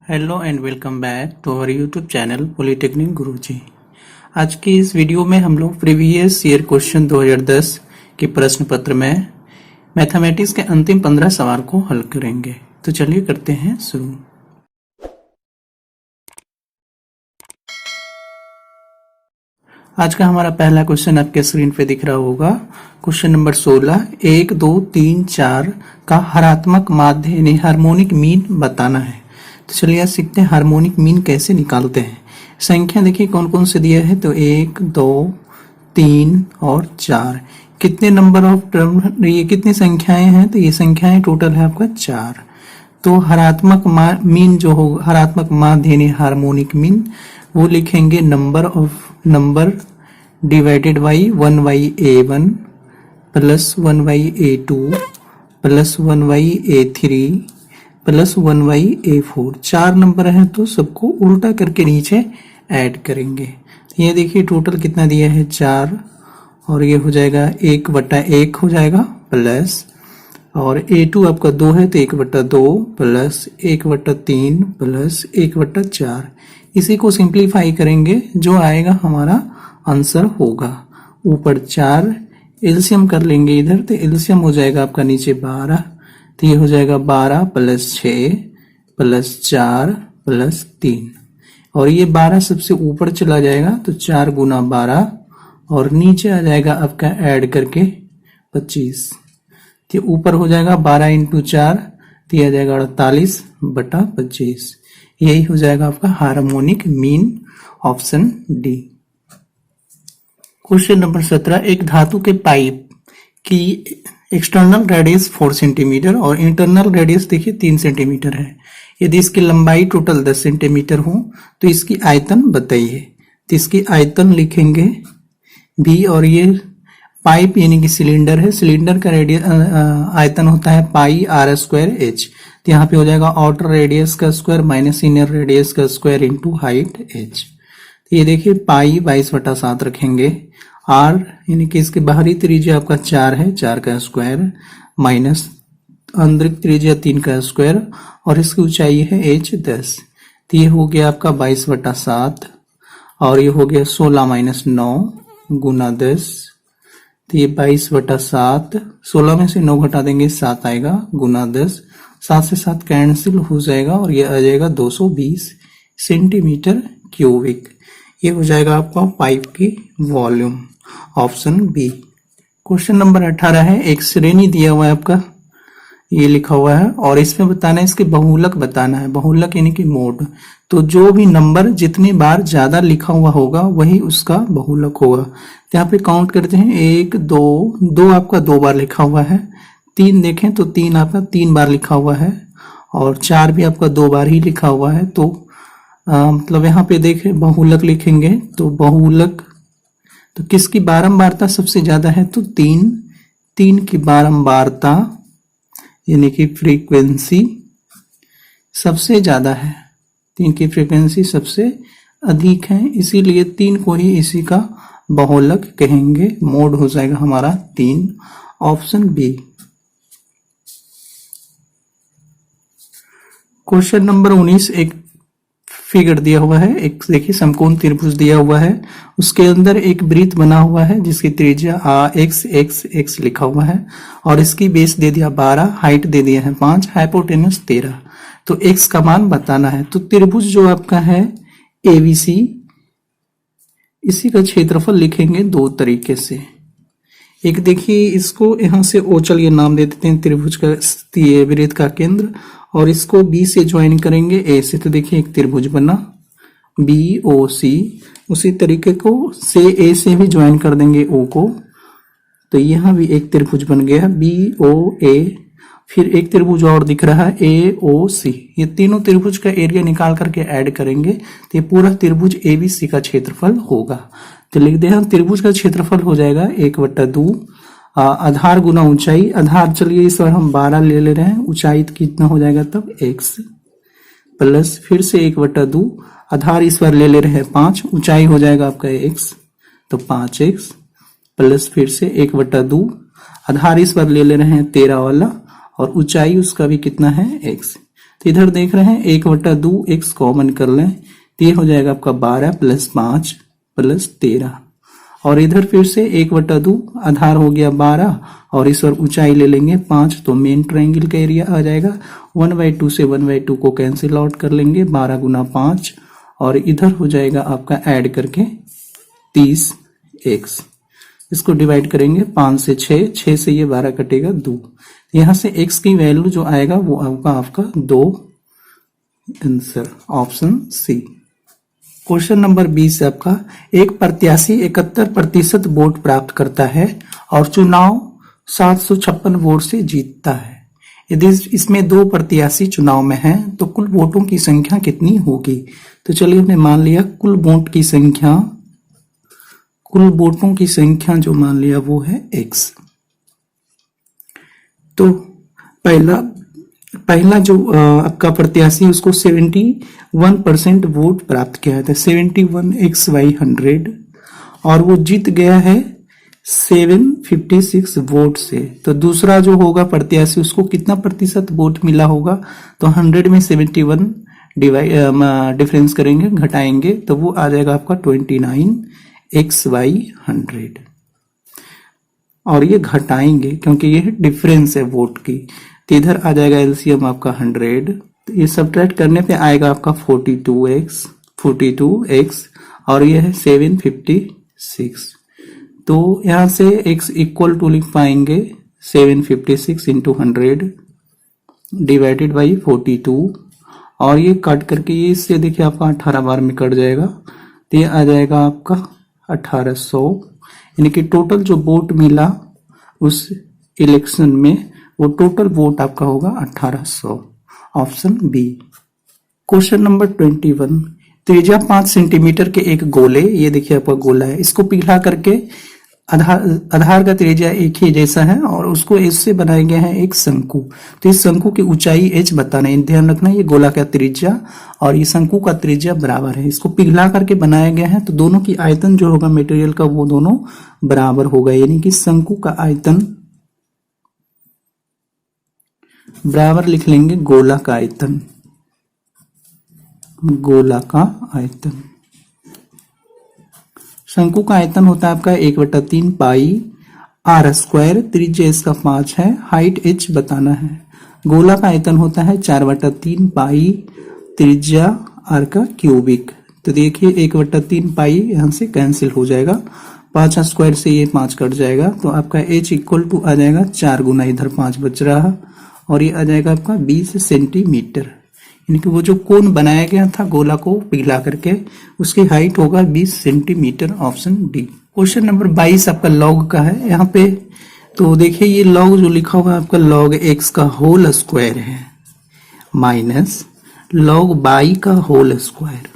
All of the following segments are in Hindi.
Hello and welcome back to our YouTube channel polytechnic Guruji. आज की इस वीडियो में हम लोग प्रीवियस ईयर क्वेश्चन 2010 के प्रश्न पत्र में मैथमेटिक्स के अंतिम 15 सवाल को हल करेंगे। तो चलिए करते हैं शुरू। आज का हमारा पहला क्वेश्चन आपके स्क्रीन पे दिख रहा होगा। क्वेश्चन नंबर 16, 1, 2, 3, 4 का हरात्मक माध्य यानी हार्मोनिक मीन बताना है। तो चलिए आज सीखते हैं हार्मोनिक मीन कैसे निकालते हैं। संख्या देखिए कौन कौन से दिया है, तो 1, 2, 3 और 4। कितने नंबर ऑफ टर्म, ये कितनी संख्याएं हैं, तो ये संख्याएं टोटल है आपका 4। तो हरात्मक मीन जो होगा, हरात्मक माध्य यानी हार्मोनिक मीन, वो लिखेंगे number divided by 1/a1 plus 1/a2 plus 1/a3 plus 1/a4। 4 number है तो सबको उल्टा करके नीचे ऐड करेंगे। ये देखिए टोटल कितना दिया है 4, और ये हो जाएगा 1/1 हो जाएगा, प्लस और a2 आपका 2 है तो 1/2 प्लस 1/3 प्लस 1/4। इसी को सिंप्लीफाई करेंगे, जो आएगा हमारा आंसर होगा। ऊपर 4 एलसीएम कर लेंगे इधर, तो एलसीएम हो जाएगा आपका नीचे 12, तो ये हो जाएगा 12 प्लस 6 प्लस 4 प्लस 3, और ये 12 सबसे ऊपर चला जाएगा तो 4 गुना 12, और नीचे आ जाएगा आपका ऐड करके 25। तो ऊपर हो जाएगा 12 इंटू 4, तो ये आ जाएगा 48/25। यही हो जाएगा आपका harmonic mean, option D. Question number 17, एक धातु के पाइप की एक्सटर्नल रेडियस 4 सेंटीमीटर और इंटरनल रेडियस देखिए 3 सेंटीमीटर है। यदि इसकी लंबाई टोटल 10 सेंटीमीटर हो तो इसकी आयतन बताइए। तो इसकी आयतन लिखेंगे भी, और ये पाइप यानी कि सिलेंडर है, सिलेंडर का रेडियस आयतन होता है πr²h। तो यहाँ पे हो जाएगा आउटर रेडियस का स्क्वायर माइनस इनर रेडियस का स्क्वायर इंटू हाइट h। तो ये देखिए पाई 22/7 रखेंगे, r यानी कि इसके बाहरी त्रिज्या आपका 4 है, 4 का स्क्वायर माइनस आंतरिक त्रिज्या 3 का स्क्वायर, और इसकी ऊंचाई है h 10। तो ये हो गया आपका 22/7, और ये हो गया 16 - 9 गुना 10। तो ये 22/7, 16 में से 9 घटा देंगे 7 आएगा, गुना 10, 7 से 7 कैंसिल हो जाएगा, और ये आ जाएगा 220 सेंटीमीटर क्यूबिक। ये हो जाएगा आपका पाइप की volume, option B. Question number 18 है, एक श्रेणी दिया हुआ है आपका, ये लिखा हुआ है, और इसमें बताना है इसके बहुलक बताना है। बहुलक यानी कि मोड, तो जो भी नंबर जितनी बार ज्यादा लिखा हुआ होगा वही उसका बहुलक होगा। तो यहाँ पे काउंट करते हैं, 1, 2 आपका 2 बार लिखा हुआ है, 3 देखें तो 3 आपका 3 बार लिखा हुआ है, और 4 भी आपका 2 बार ही लिखा हुआ है। तो मतलब यहाँ पे देखें बहुलक लिखेंगे, तो बहुलक तो किसकी बारंबारता सबसे ज्यादा है, तो 3 की बारंबारता यानी कि फ्रीक्वेंसी सबसे ज्यादा है, 3 की फ्रीक्वेंसी सबसे अधिक है, इसीलिए 3 को ही इसी का बहुलक कहेंगे। मोड हो जाएगा हमारा 3, ऑप्शन बी। क्वेश्चन नंबर 19, एक फिगर दिया हुआ है, एक देखिए समकोण त्रिभुज दिया हुआ है, उसके अंदर एक वृत्त बना हुआ है जिसकी त्रिज्या x लिखा हुआ है, और इसकी बेस दे दिया 12, हाइट दे दिया है 5, हाइपोटेन्यूज 13। तो x का मान बताना है। तो त्रिभुज जो आपका है ABC, इसी का क्षेत्रफल लिखेंगे 2 तरीके से। एक देखिए इसको यहां से O, चलिए नाम दे देते हैं त्रिभुज का, वृत्त का केंद्र, और इसको B से ज्वाइन करेंगे A से। तो देखिए एक त्रिभुज बना BOC, उसी तरीके को से A से भी ज्वाइन कर देंगे O को, तो यहां भी एक त्रिभुज बन गया BOA। फिर एक त्रिभुज और दिख रहा है AOC। ये तीनों त्रिभुज का एरिया निकाल करके ऐड करेंगे तो ये पूरा त्रिभुज ABC का क्षेत्रफल होगा। तो लिख दे, त्रिभुज का क्षेत्रफल हो जाएगा 1/2 आधार गुना ऊंचाई। आधार चलिए इस बार हम 12 ले रहे हैं, ऊंचाई कितना हो जाएगा तब x, प्लस फिर से 1/2 आधार इस बार ले रहे हैं 5, ऊंचाई हो जाएगा आपका x, तो 5x प्लस फिर से 1/2 आधार इस बार ले रहे हैं 13 वाला, और ऊंचाई उसका भी कितना है x। तो इधर देख रहे हैं 1/2 x कॉमन कर लें तो ये हो जाएगा आपका 12 + 5 + 13 और इधर फिर से 1/2 आधार हो गया 12 और इस और ऊंचाई ले लेंगे 5 तो मेन ट्रायंगल का एरिया आ जाएगा। 1/2 से 1/2 को कैंसिल आउट कर लेंगे 12 × 5 और इधर हो जाएगा आपका ऐड करके 30x। इसको डिवाइड करेंगे 5 से 6 से ये 12 कटेगा 2। यहां से x की वैल्यू जो आएगा वो आपका 2 answer option C. Question number 20 आपका एक प्रत्याशी 71% वोट प्राप्त करता है और चुनाव 756 वोट से जीतता है। यदि इसमें 2 प्रत्याशी चुनाव में हैं तो कुल वोटों की संख्या कितनी होगी। तो चलिए हमने मान लिया कुल वोटों की संख्या जो मान लिया वो है x। तो पहला जो आपका प्रत्याशी उसको 71% वोट प्राप्त किया था 71x/100 और वो जीत गया है 756 वोट से। तो दूसरा जो होगा प्रत्याशी उसको कितना प्रतिशत वोट मिला होगा तो 100 में 71 डिफरेंस करेंगे घटाएंगे तो वो आ जाएगा आपका 29x/100 और ये घटाएंगे क्योंकि ये डिफरेंस है वोट की। तो इधर आ जाएगा एलसीएम आपका 100 तो ये सब्ट्रैक्ट करने पे आएगा आपका 42x और ये है 756। तो यहां से x इक्वल टू लिख पाएंगे 756 × 100 डिवाइडेड बाई 42 और ये कट करके ये इससे देखिए आपका 18 बार में कट जाएगा तो ये आ जाएगा आपका 1800 यानी कि टोटल जो वोट मिला उस इलेक्शन में वो टोटल वोट आपका होगा 1800 ऑप्शन बी। क्वेश्चन नंबर 21 त्रिज्या 5 सेंटीमीटर के एक गोले ये देखिए आपका गोला है इसको पिघला करके आधार का त्रिज्या एक ही जैसा है और उसको इससे बनाया गया है एक शंकु। तो इस शंकु की ऊंचाई h बताना है ध्यान रखना ये गोला का त्रिज्या और ये शंकु का त्रिज्या बराबर है। इसको पिघला करके बनाया गया है तो दोनों की आयतन जो होगा मटेरियल का वो दोनों बराबर होगा यानी कि शंकु का आयतन बराबर लिख लेंगे गोला का आयतन शंकु का आयतन होता है आपका 1/3 पाई r²। त्रिज्या इसका 5 है हाइट h बताना है। गोला का आयतन होता है 4/3 पाई त्रिज्या r का क्यूबिक। तो देखिए 1/3 पाई यहां से कैंसिल हो जाएगा 5² से ये 5 कट जाएगा तो आपका h इक्वल टू आ जाएगा 4 गुना इधर 5 बच रहा और ये आ जाएगा आपका 20 सेंटीमीटर यानी कि वो जो कोन बनाया गया था गोला को पिघला करके उसकी हाइट होगा 20 centimetre option D. Question number 22 आपका लॉग का है यहाँ पे। तो देखिए ये लॉग जो लिखा हुआ है आपका लॉग x का होल स्क्वायर है माइनस लॉग y का होल स्क्वायर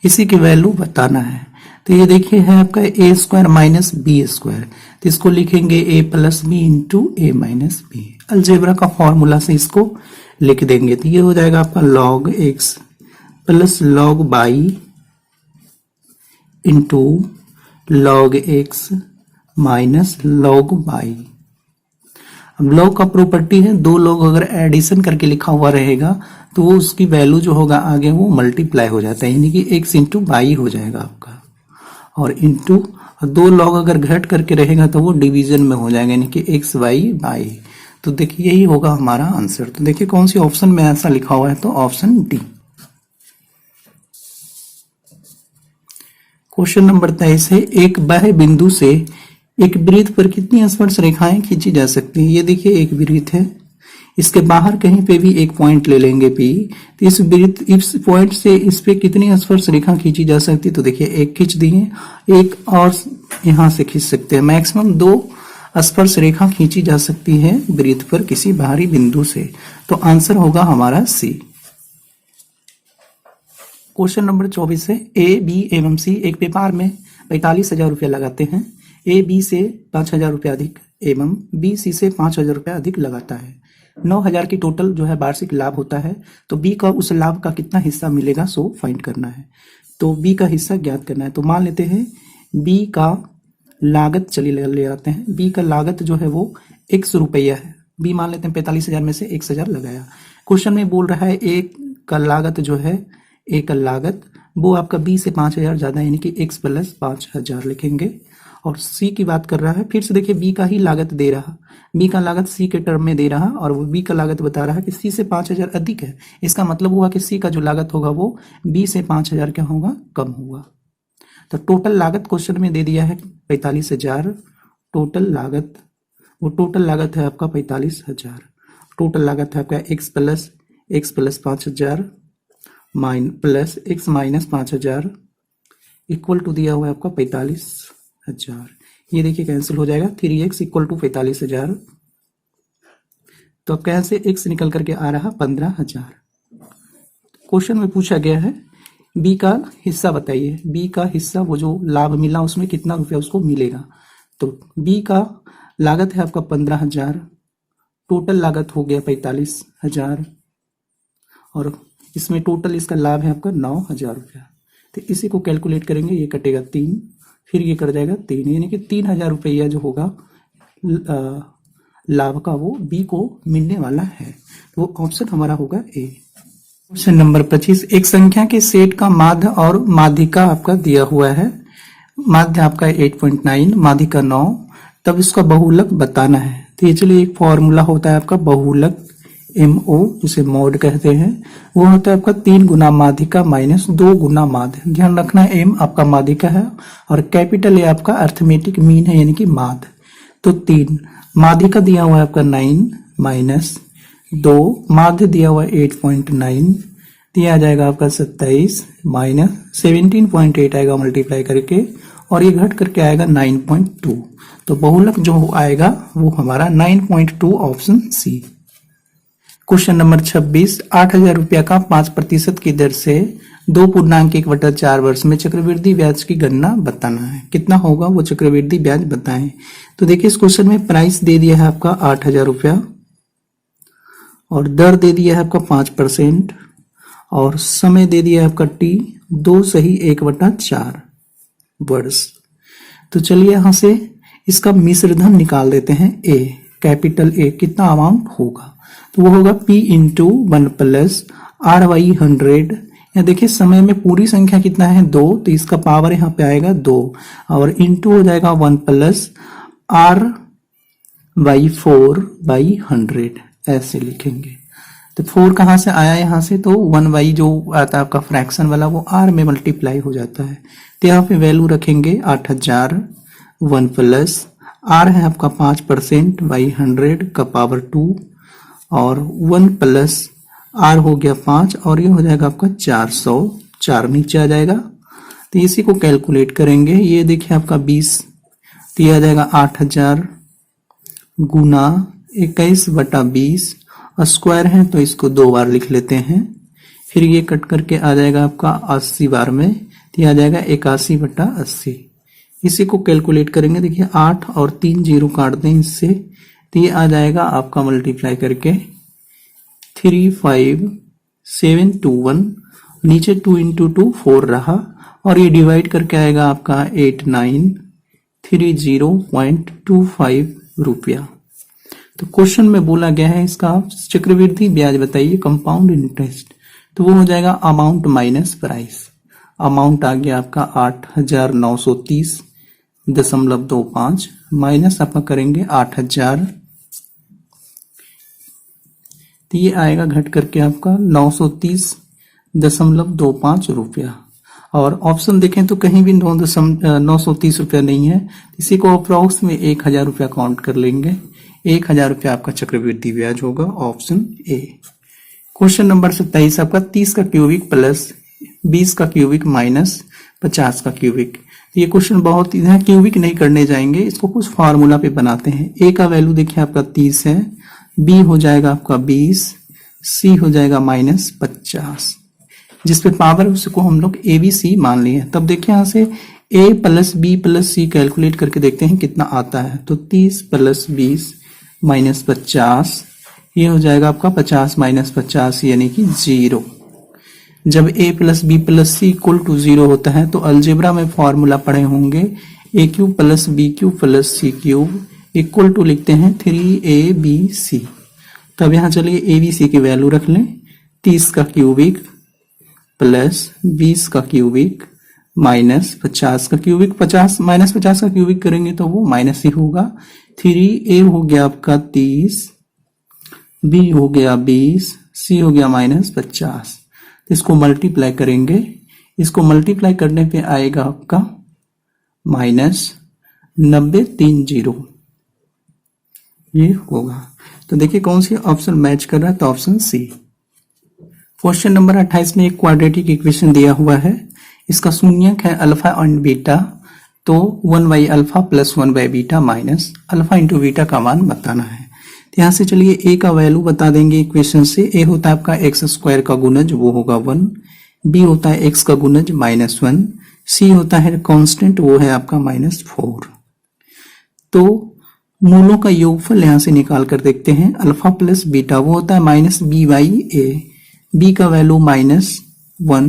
इसी की वैल्यू बताना है। तो ये देखिए है आपका a² - b²। तो इसको लिखेंगे a + b × a - b। Algebra का फॉर्मूला से इसको लिख देंगे तो ये हो जाएगा आपका log x + log y × log x - log y। अब log का प्रॉपर्टी है 2 log अगर एडिशन करके लिखा हुआ रहेगा तो वो उसकी वैल्यू जो होगा आगे वो मल्टीप्लाई हो जाता है यानी कि x × y हो जाएगा आपका और इंटू 2 log अगर घट करके रहेगा तो वो डिवीजन में हो जाएगा यानी कि x y y। तो देखिए यही होगा हमारा आंसर। तो देखिए कौन सी ऑप्शन में ऐसा लिखा हुआ है तो ऑप्शन डी। क्वेश्चन नंबर 23 है एक बाह्य बिंदु से एक वृत्त पर कितनी स्पर्श रेखाएं खींची जा सकती है। ये देखिए एक वृत्त है इसके बाहर कहीं पे भी एक पॉइंट ले लेंगे P तो इस पॉइंट से इस पे कितनी स्पर्श रेखा खींची जा सकती है। तो देखिए एक खींच दिए एक और यहां से खींच सकते हैं मैक्सिमम 2 स्पर्श रेखा खींची जा सकती है वृत्त पर किसी बाहरी बिंदु से। तो आंसर होगा हमारा सी। क्वेश्चन नंबर 24 है ए बी एवं सी एक व्यापार में 45,000 रुपया लगाते हैं। ए बी से 5,000 रुपया अधिक एवं बी सी से 5,000 रुपया अधिक लगाता है। 9,000 की टोटल जो है वार्षिक लाभ होता है तो बी का उस लाभ का कितना हिस्सा मिलेगा सो फाइंड करना है। तो बी का हिस्सा ज्ञात करना है। तो मान लेते हैं बी का लागत चलिए ले आते हैं। बी का लागत जो है वो x रुपया है। बी मान लेते हैं 45,000 में से 1,000 लगाया क्वेश्चन में बोल रहा है ए का लागत जो है, ए का लागत वो आपका बी से 5,000 ज्यादा, यानी कि x प्लस 5,000 लिखेंगे। और सी की बात कर रहा है, फिर से देखिए बी का ही लागत दे रहा, बी का लागत सी के टर्म में दे रहा और वो बी का लागत बता रहा है कि सी से 5,000 अधिक है। इसका मतलब हुआ कि सी का जो लागत होगा वो बी से 5,000 क्या होगा, कम होगा। तो टोटल लागत क्वेश्चन में दे दिया है 45,000। टोटल लागत, वो टोटल लागत है आपका 45,000। टोटल लागत है आपका x plus 5,000 plus x minus 5,000 equal to दिया हुआ है आपका 45,000। ये देखिए कैंसिल हो जाएगा, 3x इक्वल टू 45,000। तो अब कैसे x निकल करके आ रहा 15,000। क्वेश्चन में पूछा गया है बी का हिस्सा बताइए, बी का हिस्सा वो जो लाभ मिला उसमें कितना रुपया उसको मिलेगा। तो बी का लागत है आपका 15,000, टोटल लागत हो गया 45,000 और इसमें टोटल इसका लाभ है आपका 9,000 रुपया। तो इसी को कैलकुलेट करेंगे, ये कटेगा 3, फिर ये कट जाएगा 3, यानी कि 3,000 रुपया जो होगा लाभ का वो बी को मिलने वाला है। तो वो ऑप्शन हमारा होगा ए। क्वेश्चन नंबर 25, एक संख्या के सेट का माध्य और माध्यिका आपका दिया हुआ है। माध्य आपका 8.9, माध्यिका 9, तब इसका बहुलक बताना है। तो ये चलिए एक फॉर्मूला होता है आपका बहुलक, MO जिसे मोड कहते हैं, वो होता है आपका 3 गुना माध्यिका माइनस 2 गुना माध्य। ध्यान रखना है M आपका माध्यिका है और कैपिटल A आपका अर्थमेटिक मीन है, यानी कि माध्य। तो 3 माध्यिका दिया हुआ है आपका 9 माइनस 2 माध्य दिया हुआ है 8.9, दिया जाएगा आपका 27 माइनस 17.8 आएगा मल्टीप्लाई करके और ये घट करके आएगा 9.2। तो बहुलक जो आएगा वो हमारा 9.2 ऑप्शन सी। क्वेश्चन नंबर 26, 8,000 रुपया का 5% की दर से 2.1/4 वर्ष में चक्रवृद्धि ब्याज की गणना बताना है। कितना होगा वो चक्रवृद्धि ब्याज बताएं। तो देखिए इस क्वेश्चन में प्राइस दे दिया है आपका 8,000 रुपया और दर दे दिया है आपका 5% और समय दे दिया है आपका T 2 सही 1/4 वर्ष। तो चलिए यहां से इसका मिश्र धन निकाल देते हैं। A कैपिटल A कितना अमाउंट होगा, तो वो होगा P इंटू 1 प्लस R/100। या देखिए समय में पूरी संख्या कितना है 2, तो इसका पावर यहाँ पे आएगा 2 और इंटू हो जाएगा 1 प्लस R/4/100, ऐसे लिखेंगे। तो 4 कहाँ से आया यहाँ से, तो 1 जो आता है आपका फ्रैक्शन वाला वो R में मल्टीप्लाई हो जाता है। तो यहाँ पे वैल्यू रखेंगे 8,000, 1 प्लस R है आपका 5% बाई 100 का पावर 2 और 1 प्लस R हो गया 5 और ये हो जाएगा आपका 400, नीचे आ जाएगा। तो इसी को कैलकुलेट करेंगे। ये देखिए आपका 20 दिया जाएगा 8,000 गुना 21/20 स्क्वायर है तो इसको 2 बार लिख लेते हैं। फिर ये कट करके आ जाएगा आपका 80 बार में, तो आ जाएगा 81/80। इसी को कैलकुलेट करेंगे। देखिए 8 और 3 जीरो काट दें इससे, तो ये आ जाएगा आपका मल्टीप्लाई करके 35721, नीचे 2 इंटू 2 4 रहा और ये डिवाइड करके आएगा आपका 8930.25 रुपया। तो क्वेश्चन में बोला गया है इसका चक्रवृद्धि ब्याज बताइए, कंपाउंड इंटरेस्ट। तो वो हो जाएगा अमाउंट माइनस प्राइस। अमाउंट आ गया आपका 8,930.25 माइनस आपका करेंगे 8,000, तो ये आएगा घट करके आपका 930.25 रुपया। और ऑप्शन देखें तो कहीं भी 930 रुपया नहीं है, इसी को अप्रोक्स में 1,000 रुपया काउंट कर लेंगे। 1,000 रुपया आपका चक्रवृद्धि ब्याज होगा, ऑप्शन ए। क्वेश्चन नंबर 27 आपका 30 का क्यूबिक प्लस 20 का क्यूबिक माइनस 50 का क्यूबिक। ये क्वेश्चन बहुत इधर क्यूबिक नहीं करने जाएंगे, इसको कुछ फार्मूला पे बनाते हैं। ए का वैल्यू देखिए आपका 30 है, बी हो जाएगा आपका 20, सी हो जाएगा माइनस 50, जिसपे पावर उसको हम लोग ए बी सी मान लिए। तब देखिए यहाँ से ए प्लस बी प्लस सी कैलकुलेट करके देखते हैं कितना आता है। तो 30 प्लस 20 माइनस 50, ये हो जाएगा आपका 50 माइनस 50 यानी कि 0। जब a plus b plus c equal to 0 होता है तो अलजेब्रा में फॉर्मूला पढ़े होंगे, a cube plus b cube plus c cube equal to लिखते हैं 3abc। तो अब यहाँ चलिए ए बी सी की वैल्यू रख लें। 30 का क्यूबिक प्लस 20 का क्यूबिक माइनस 50 का क्यूबिक, 50 माइनस 50 का क्यूबिक करेंगे तो वो माइनस ही होगा। 3a हो गया आपका 30, b हो गया 20, c हो गया माइनस 50। इसको मल्टीप्लाई करेंगे, इसको मल्टीप्लाई करने पे आएगा आपका माइनस 9030 ये होगा। तो देखिए कौन सी ऑप्शन मैच कर रहा है, तो ऑप्शन सी। क्वेश्चन नंबर 28 में एक क्वाड्रेटिक इक्वेशन दिया हुआ है, इसका शून्यक है अल्फा एंड बीटा, तो 1 alpha plus 1 beta minus alpha into beta का मान बताना है। तो यहाँ से चलिए ए का वैल्यू बता देंगे इक्वेशन से। ए होता है आपका एक्स स्क्वायर का गुणज, वो होगा 1, बी होता है एक्स का गुणज -1, सी होता है कांस्टेंट, वो है आपका -4। तो मूलों का योगफल यहां से निकाल कर देखते हैं। अल्फा प्लस बीटा वो होता है -b/a, b का वैल्यू -1,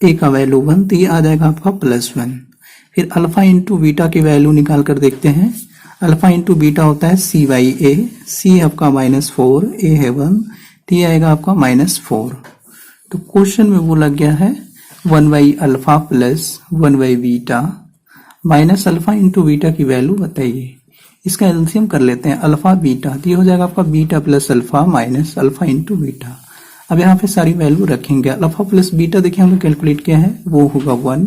a का वैल्यू 1, तो ये आ जाएगा आपका +1। फिर अल्फा इंटू बीटा की वैल्यू निकाल कर देखते हैं। अल्फा इंटू बीटा होता है c/a, c आपका -4, a है 1, तो ये आएगा आपका -4। तो क्वेश्चन में वो लग गया है 1 alpha plus 1 beta minus alpha into beta की वैल्यू बताइए। इसका एलसीएम कर लेते हैं, अल्फा बीटा, तो ये हो जाएगा आपका beta plus alpha minus alpha into beta. अब यहाँ पे सारी वैल्यू रखेंगे। अल्फा प्लस बीटा देखिए हम लोग कैलकुलेट किया है, वो होगा 1,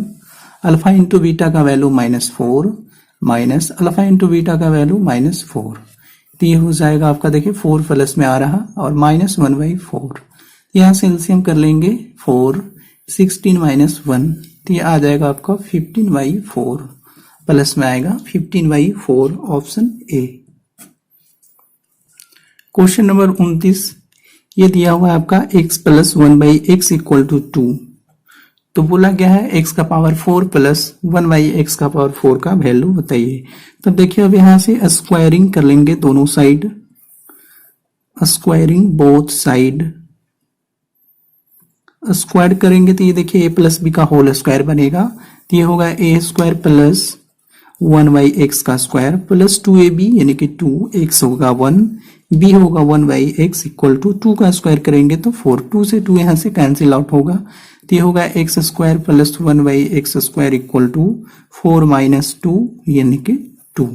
अल्फा इंटू बीटा का value -4 minus alpha into beta का वैल्यू -4, तो ये हो जाएगा आपका देखिए 4 प्लस में आ रहा और -1/4। यहाँ से एलसीएम कर लेंगे 4, 16 - 1, तो ये आ जाएगा आपका 15/4, प्लस में आएगा 15/4, ऑप्शन ए। क्वेश्चन नंबर 29 ये दिया हुआ है आपका x plus 1/x equal to 2, तो बोला गया है x का पावर 4 प्लस 1/x का पावर 4 का वैल्यू बताइए। तब देखिए अब यहां से स्क्वायरिंग कर लेंगे दोनों side, squaring both side, square करेंगे तो ये देखिए a प्लस बी का होल स्क्वायर बनेगा, तो ये होगा a² प्लस 1/x का स्क्वायर प्लस 2ab यानी कि 2x होगा 1, b होगा 1/x इक्वल टू 2 का स्क्वायर करेंगे तो 4, 2 से 2 यहां से कैंसिल आउट होगा, तो ये होगा x² plus 1/x² equal to 4 - 2 यानी कि 2।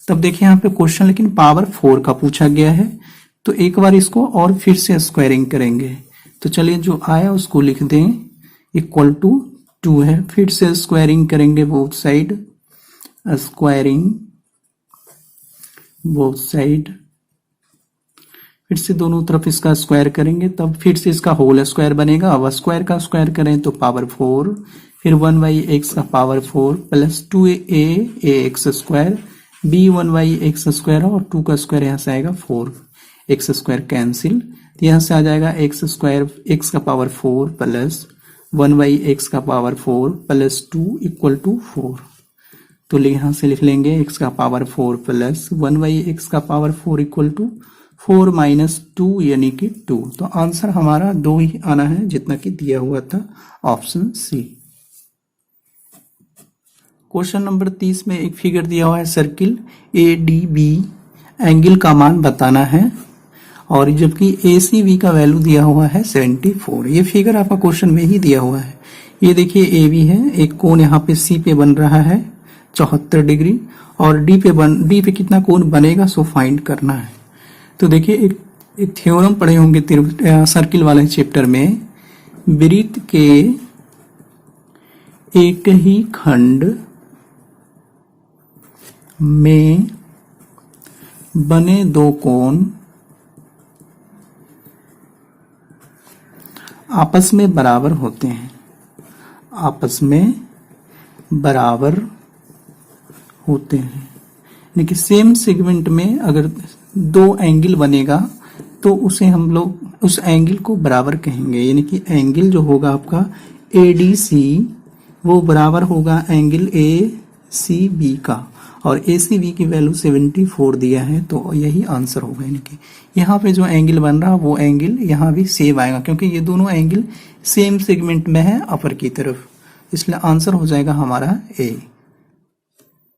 तब देखिए यहाँ पे क्वेश्चन लेकिन पावर 4 का पूछा गया है, तो एक बार इसको और फिर से स्क्वायरिंग करेंगे। तो चलिए जो आया उसको लिख दें, इक्वल टू 2 है, फिर से स्क्वायरिंग करेंगे both side, squaring both side, फिर से दोनों तरफ इसका स्क्वायर करेंगे, तब फिर से इसका होल स्क्वायर बनेगा। अब स्क्वायर का स्क्वायर करें तो पावर 4, फिर 1/x का power 4 plus 2a(ax², b 1/x² और 2 का स्क्वायर यहाँ से आएगा 4, x² कैंसिल, तो यहाँ से आ जाएगा x² x का पावर 4 प्लस 1/x का पावर 4 प्लस 2 इक्वल टू 4। तो यहाँ से लिख लेंगे x का पावर 4 प्लस 1/x का पावर 4 इक्वल टू 4 - 2 यानी कि 2। तो आंसर हमारा 2 ही आना है जितना कि दिया हुआ था, ऑप्शन सी। क्वेश्चन नंबर 30 में एक फिगर दिया हुआ है, सर्किल ADB, एंगल का मान बताना है, और जबकि ACB का वैल्यू दिया हुआ है 74। ये फिगर आपका क्वेश्चन में ही दिया हुआ है। ये देखिए AB है, एक कोण यहाँ पे C पे बन रहा है 74 डिग्री, और D पे कितना कोण बनेगा सो फाइंड करना है। तो देखिए एक थ्योरम पढ़े होंगे सर्किल वाले चैप्टर में, वृत्त के एक ही खंड में बने दो कोण आपस में बराबर होते हैं, आपस में बराबर होते हैं, यानी कि सेम सेगमेंट में अगर 2 एंगल बनेगा तो उसे हम लोग उस एंगल को बराबर कहेंगे, यानी कि एंगल जो होगा आपका ADC वो बराबर होगा एंगल ACB का, और ACB की वैल्यू 74 दिया है, तो यही आंसर होगा। यानी कि यहाँ पे जो एंगल बन रहा है वो एंगल यहाँ भी सेम आएगा, क्योंकि ये दोनों एंगल सेम सेगमेंट में है अपर की तरफ, इसलिए आंसर हो जाएगा हमारा A।